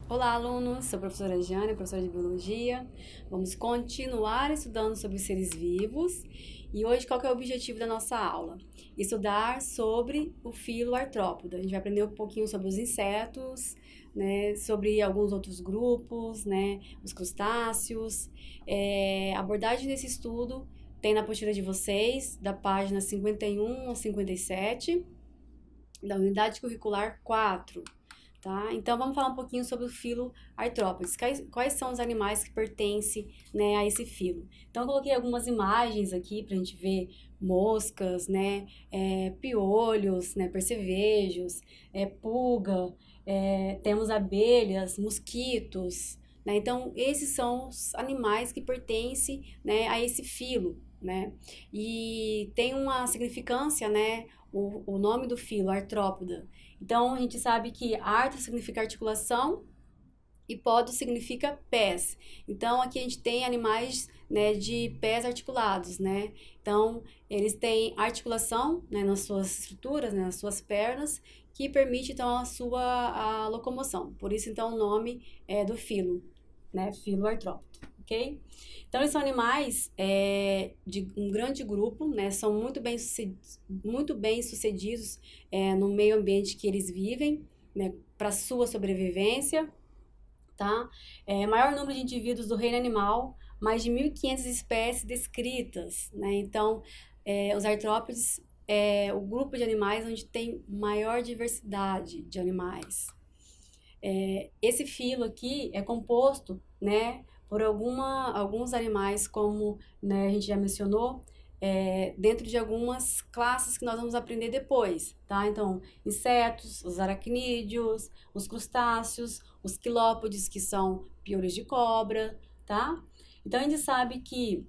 Olá, alunos! Sou a professora Jane, professora de Biologia. Vamos continuar estudando sobre os seres vivos. E hoje, qual que é o objetivo da nossa aula? Estudar sobre o filo artrópoda. A gente vai aprender um pouquinho sobre os insetos, né, sobre alguns outros grupos, né, os crustáceos. A abordagem desse estudo tem na apostila de vocês, da página 51 a 57, da unidade curricular 4. Tá? Então, vamos falar um pouquinho sobre o filo artrópodes. Quais são os animais que pertencem, né, a esse filo? Então, eu coloquei algumas imagens aqui para a gente ver moscas, né, piolhos, né, percevejos, pulga, temos abelhas, mosquitos, né? Então, esses são os animais que pertencem, né, a esse filo, né? E tem uma significância, né, o nome do filo, artrópoda. Então, a gente sabe que artro significa articulação e podo significa pés. Então, aqui a gente tem animais, né, de pés articulados, né? Então, eles têm articulação, né, nas suas estruturas, né, nas suas pernas, que permite, então, a locomoção. Por isso, então, o nome do filo, né? Filo artrópodo, ok? Então, eles são animais de um grande grupo, né? São muito bem sucedidos no meio ambiente que eles vivem, né? Para sua sobrevivência, tá? Maior número de indivíduos do reino animal, mais de 1.500 espécies descritas, né? Então, os artrópodes é o grupo de animais onde tem maior diversidade de animais. Esse filo aqui é composto, né, por alguns animais, como, né, a gente já mencionou, dentro de algumas classes que nós vamos aprender depois, tá? Então, insetos, os aracnídeos, os crustáceos, os quilópodes, que são piolhos de cobra, tá? Então, a gente sabe que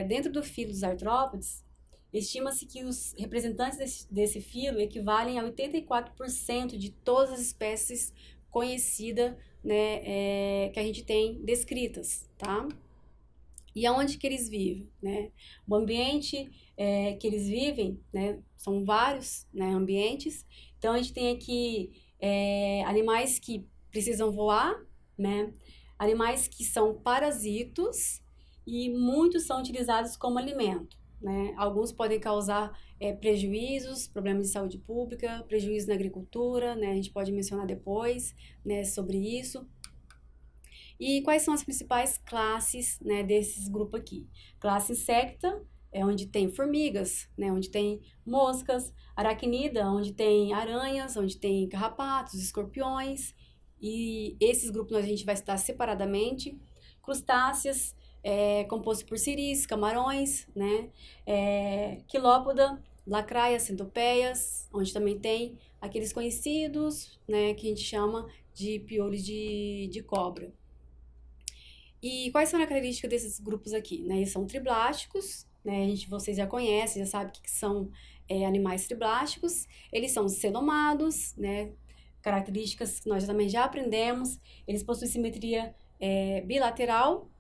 dentro do filo dos artrópodes, estima-se que os representantes desse filo equivalem a 84% de todas as espécies conhecidas, né, que a gente tem descritas, tá? E aonde que eles vivem, né? O ambiente que eles vivem, né, são vários, né, ambientes. Então, a gente tem aqui animais que precisam voar, né? Animais que são parasitos e muitos são utilizados como alimento, né? Alguns podem causar prejuízos, problemas de saúde pública, prejuízo na agricultura, né? A gente pode mencionar depois, né, sobre isso. E quais são as principais classes, né, desses grupos aqui? Classe insecta é onde tem formigas, né, onde tem moscas, aracnida, onde tem aranhas, onde tem carrapatos, escorpiões, e esses grupos a gente vai estudar separadamente. Crustáceas, composto por ciris, camarões, né, quilópoda, lacraia, centopeias, onde também tem aqueles conhecidos, né, que a gente chama de piolhos de cobra. E quais são as características desses grupos aqui, né? Eles são triblásticos, né? Vocês já conhecem, já sabem que são animais triblásticos. Eles são celomados, né? Características que nós também já aprendemos. Eles possuem simetria bilateral.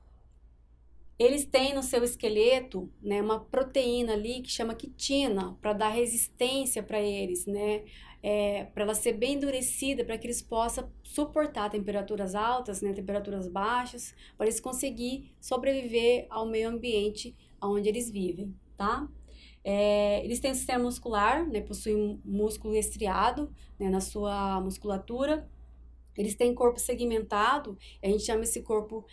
Eles têm no seu esqueleto, né, uma proteína ali que chama quitina, para dar resistência para eles, né? Para ela ser bem endurecida, para que eles possam suportar temperaturas altas, né, temperaturas baixas, para eles conseguir sobreviver ao meio ambiente onde eles vivem, tá? Eles têm um sistema muscular, né, possuem um músculo estriado, né, na sua musculatura. Eles têm corpo segmentado, a gente chama esse corpo,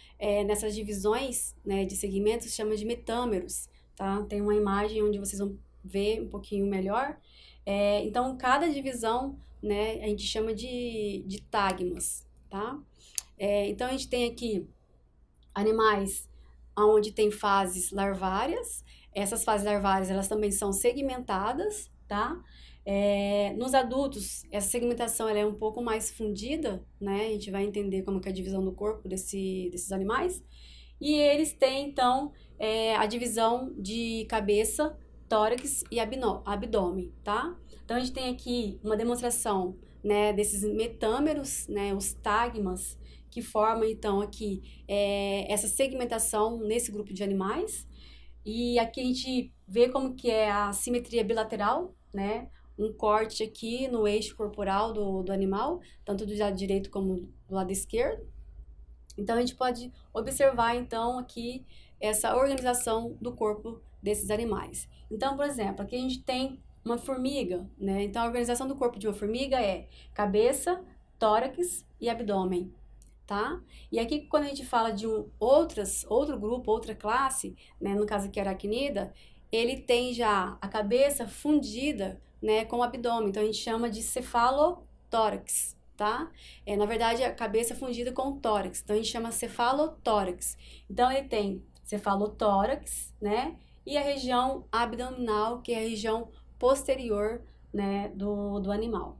nessas divisões, né, de segmentos, chama de metâmeros, tá? Tem uma imagem onde vocês vão ver um pouquinho melhor. Então, cada divisão, né, a gente chama de tagmas, tá? Então, a gente tem aqui animais onde tem fases larvárias. Essas fases larvárias, elas também são segmentadas, tá? Nos adultos, essa segmentação ela é um pouco mais fundida, né? A gente vai entender como que é a divisão do corpo desses animais. E eles têm, então, a divisão de cabeça, tórax e abdômen, tá? Então, a gente tem aqui uma demonstração né, desses metâmeros, né, os tagmas, que formam então aqui essa segmentação nesse grupo de animais. E aqui a gente vê como que é a simetria bilateral, né? Um corte aqui no eixo corporal do animal, tanto do lado direito como do lado esquerdo. Então a gente pode observar então aqui essa organização do corpo desses animais. Então, por exemplo, aqui a gente tem uma formiga, né? Então a organização do corpo de uma formiga é cabeça, tórax e abdômen, tá? E aqui quando a gente fala de outro grupo, outra classe, né, no caso aqui aracnida, ele tem já a cabeça fundida, né, com o abdômen, então a gente chama de cefalotórax, tá? Na verdade, a cabeça fundida com o tórax, então a gente chama cefalotórax. Então ele tem cefalotórax, né, e a região abdominal, que é a região posterior, né, do animal.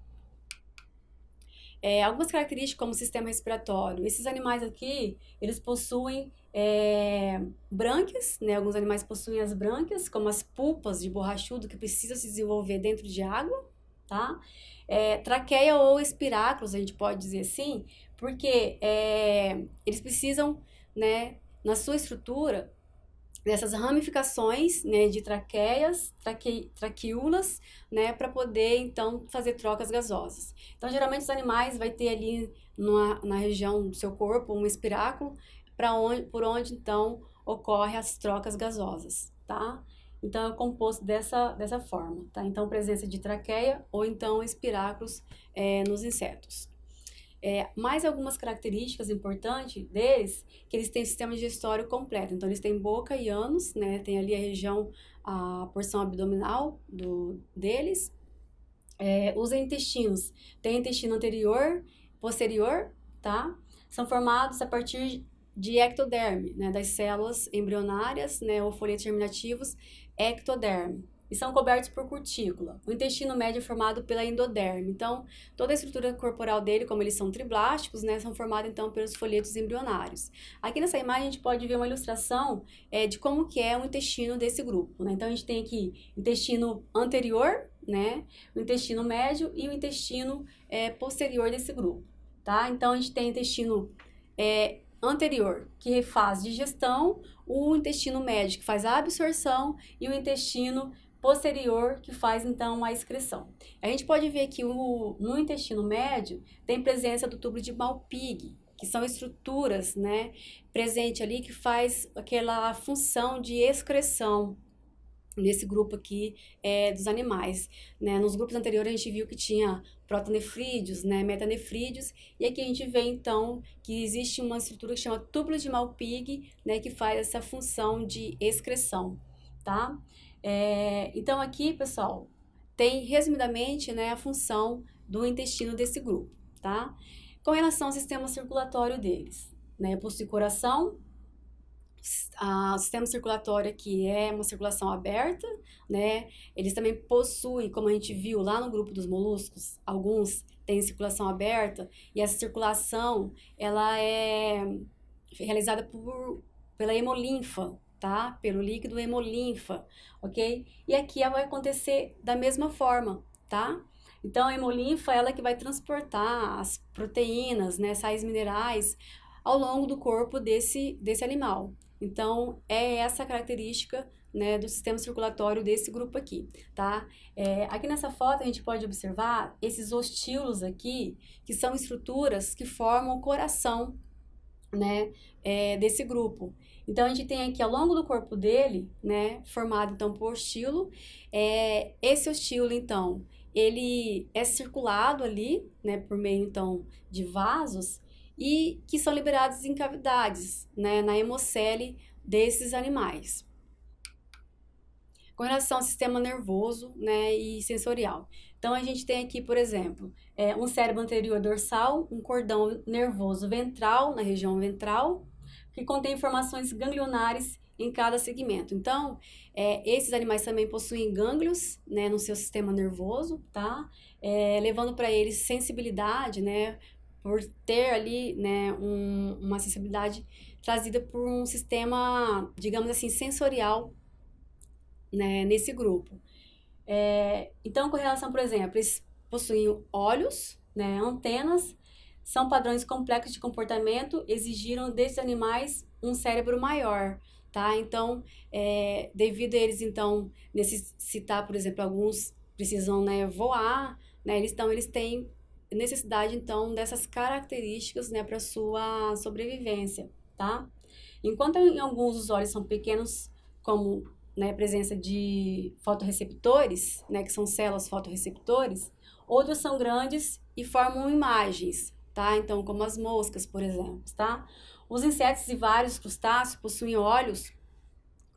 Algumas características como o sistema respiratório. Esses animais aqui, eles possuem brânquias, né? Alguns animais possuem as brânquias, como as pulpas de borrachudo que precisam se desenvolver dentro de água, tá? Traqueia ou espiráculos, a gente pode dizer assim, porque eles precisam, né, na sua estrutura, dessas ramificações, né, de traqueias, traqueúlas, né, para poder então fazer trocas gasosas. Então, geralmente os animais vai ter ali na região do seu corpo um espiráculo por onde então ocorre as trocas gasosas, tá? Então é composto dessa forma, tá? Então presença de traqueia ou então espiráculos nos insetos. Mais algumas características importantes deles, que eles têm o sistema digestório completo. Então, eles têm boca e ânus, né? Tem ali a porção abdominal deles. Os intestinos. Tem intestino anterior, posterior, tá? São formados a partir de ectoderme, né? Das células embrionárias, né? Ou folhetos germinativos, ectoderme. E são cobertos por cutícula. O intestino médio é formado pela endoderme. Então, toda a estrutura corporal dele, como eles são triblásticos, né, são formados então pelos folhetos embrionários. Aqui nessa imagem a gente pode ver uma ilustração de como que é o intestino desse grupo, né? Então, a gente tem aqui intestino anterior, né, o intestino médio e o intestino posterior desse grupo, tá? Então, a gente tem intestino anterior, que faz digestão, o intestino médio, que faz a absorção, e o intestino posterior, que faz então a excreção. A gente pode ver que no intestino médio tem presença do tubo de Malpighi, que são estruturas, né, presente ali que faz aquela função de excreção nesse grupo aqui dos animais, né? Nos grupos anteriores a gente viu que tinha protonefrídeos, né, metanefrídeos, e aqui a gente vê então que existe uma estrutura que chama túbulo de Malpighi, né, que faz essa função de excreção, tá? Então aqui, pessoal, tem resumidamente, né, a função do intestino desse grupo, tá? Com relação ao sistema circulatório deles, né, possui coração. O sistema circulatório aqui é uma circulação aberta, né? Eles também possuem, como a gente viu lá no grupo dos moluscos, alguns têm circulação aberta, e essa circulação, ela é realizada pela hemolinfa, tá? Pelo líquido hemolinfa, ok? E aqui ela vai acontecer da mesma forma, tá? Então, a hemolinfa, ela que vai transportar as proteínas, né, sais minerais, ao longo do corpo desse animal. Então, é essa característica, né, do sistema circulatório desse grupo aqui, tá? Aqui nessa foto a gente pode observar esses ostíolos aqui, que são estruturas que formam o coração, né, desse grupo. Então, a gente tem aqui ao longo do corpo dele, né, formado então por ostíolo. Esse ostíolo, então, ele é circulado ali, né, por meio então de vasos, e que são liberados em cavidades, né, na hemocele desses animais. Com relação ao sistema nervoso, né, e sensorial. Então, a gente tem aqui, por exemplo, um cérebro anterior dorsal, um cordão nervoso ventral, na região ventral, que contém informações ganglionares em cada segmento. Então, esses animais também possuem gânglios, né, no seu sistema nervoso, tá? Levando para eles sensibilidade, né, por ter ali, né, uma sensibilidade trazida por um sistema, digamos assim, sensorial, né, nesse grupo. Então, com relação, por exemplo, eles possuem olhos, né? Antenas são padrões complexos de comportamento, exigiram desses animais um cérebro maior, tá? Então, devido a eles, então, necessitar, por exemplo, alguns precisam, né, voar, né? Eles têm necessidade, então, dessas características, né, para sua sobrevivência, tá? Enquanto em alguns os olhos são pequenos, como, né, a presença de fotorreceptores, né, que são células fotorreceptores, outros são grandes e formam imagens, tá? Então, como as moscas, por exemplo, tá? Os insetos e vários crustáceos possuem olhos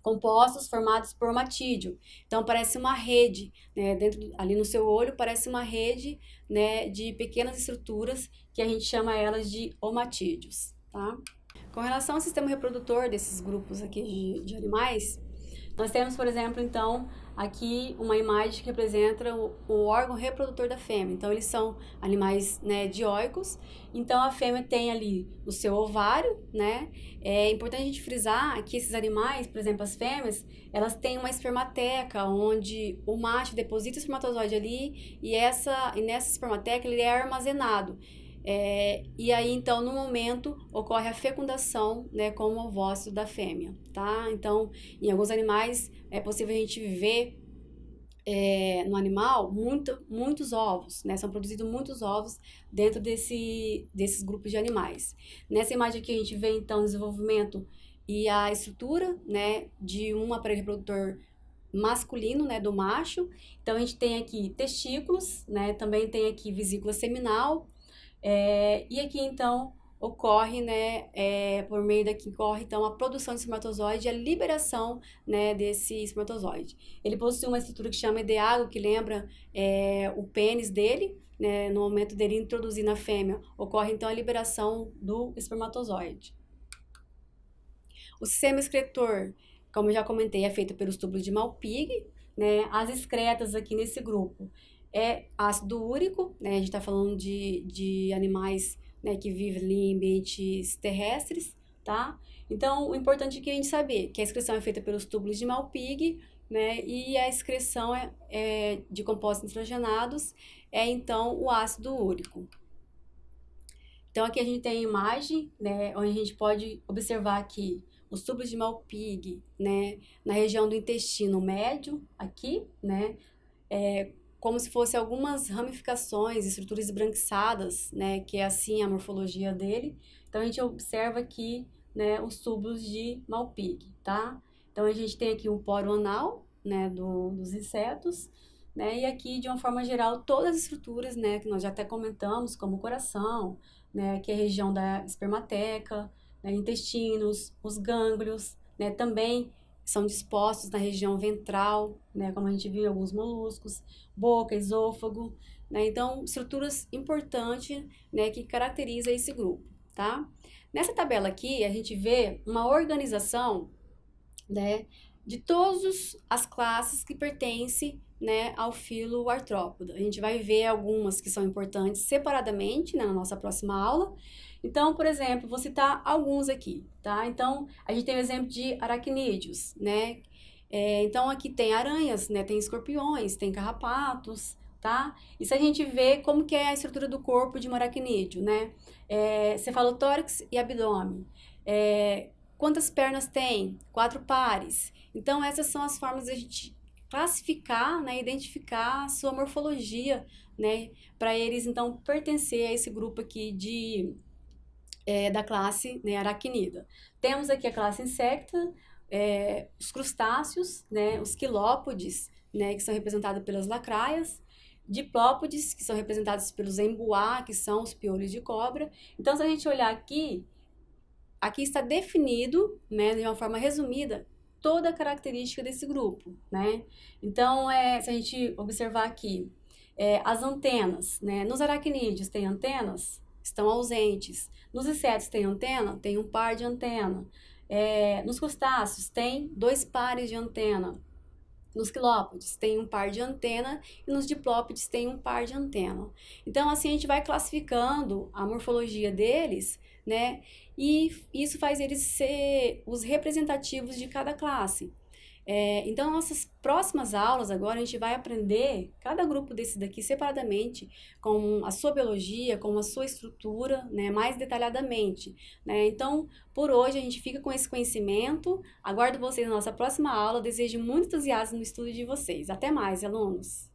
compostos formados por matídeo. Então, parece uma rede, né? Ali no seu olho, parece uma rede, né, de pequenas estruturas que a gente chama elas de omatídeos, tá? Com relação ao sistema reprodutor desses grupos aqui de animais, nós temos, por exemplo, então, aqui uma imagem que representa o órgão reprodutor da fêmea. Então, eles são animais, né, dioicos. Então, a fêmea tem ali o seu ovário, né? É importante a gente frisar que esses animais, por exemplo, as fêmeas, elas têm uma espermateca, onde o macho deposita o espermatozoide ali e nessa espermateca ele é armazenado. E aí, então, no momento, ocorre a fecundação, né, com o ovócito da fêmea, tá? Então, em alguns animais, é possível a gente ver no animal muitos ovos, né? São produzidos muitos ovos dentro desses grupos de animais. Nessa imagem aqui, a gente vê, então, o desenvolvimento e a estrutura, né, de um aparelho reprodutor masculino, né, do macho. Então, a gente tem aqui testículos, né? Também tem aqui vesícula seminal, e aqui, então, ocorre, né, por meio daqui ocorre, então, a produção de espermatozoide e a liberação, né, desse espermatozoide. Ele possui uma estrutura que chama ideágo, que lembra o pênis dele, né, no momento dele introduzir na fêmea, ocorre, então, a liberação do espermatozoide. O sistema excretor, como eu já comentei, é feito pelos tubos de Malpighi, né, as excretas aqui nesse grupo ácido úrico, né? A gente está falando de animais, né, que vivem ali em ambientes terrestres, tá? Então, o importante é a gente saber que a excreção é feita pelos túbulos de Malpighi, né? E a excreção de compostos nitrogenados então, o ácido úrico. Então, aqui a gente tem a imagem, né, onde a gente pode observar aqui os tubos de Malpighi, né, na região do intestino médio, aqui, né, como se fosse algumas ramificações, estruturas esbranquiçadas, né, que é assim a morfologia dele. Então, a gente observa aqui, né, os tubos de Malpighi, tá? Então, a gente tem aqui um poro anal, né, dos insetos, né, e aqui, de uma forma geral, todas as estruturas, né, que nós já até comentamos, como o coração, né, que é a região da espermateca, né, intestinos, os gânglios, né, também são dispostos na região ventral, né, como a gente viu em alguns moluscos, boca, esôfago, né, então estruturas importantes, né, que caracteriza esse grupo, tá? Nessa tabela aqui a gente vê uma organização, né, de todas as classes que pertencem, né, ao filo artrópoda. A gente vai ver algumas que são importantes separadamente, né, na nossa próxima aula. Então, por exemplo, vou citar alguns aqui, tá? Então, a gente tem o exemplo de aracnídeos, né? Então, aqui tem aranhas, né? Tem escorpiões, tem carrapatos, tá? E se a gente vê como que é a estrutura do corpo de um aracnídeo, né? Cefalotórax e abdômen. Quantas pernas tem? 4 pares. Então, essas são as formas de a gente classificar, né? Identificar a sua morfologia, né? Para eles, então, pertencer a esse grupo aqui da classe, né, aracnida. Temos aqui a classe insecta, os crustáceos, né, os quilópodes, né, que são representados pelas lacraias, diplópodes, que são representados pelos embuá, que são os piolhos de cobra. Então, se a gente olhar aqui está definido, né, de uma forma resumida, toda a característica desse grupo, né? Então, se a gente observar aqui, as antenas, né, nos aracnídeos tem antenas? Estão ausentes. Nos insetos tem antena? Tem um par de antena. Nos crustáceos tem 2 pares de antena. Nos quilópodes tem um par de antena e nos diplópodes tem um par de antena. Então, assim, a gente vai classificando a morfologia deles, né? E isso faz eles ser os representativos de cada classe. Então, nossas próximas aulas agora, a gente vai aprender, cada grupo desse daqui separadamente, com a sua biologia, com a sua estrutura, né, mais detalhadamente, né? Então, por hoje, a gente fica com esse conhecimento. Aguardo vocês na nossa próxima aula. Desejo muito entusiasmo no estudo de vocês. Até mais, alunos!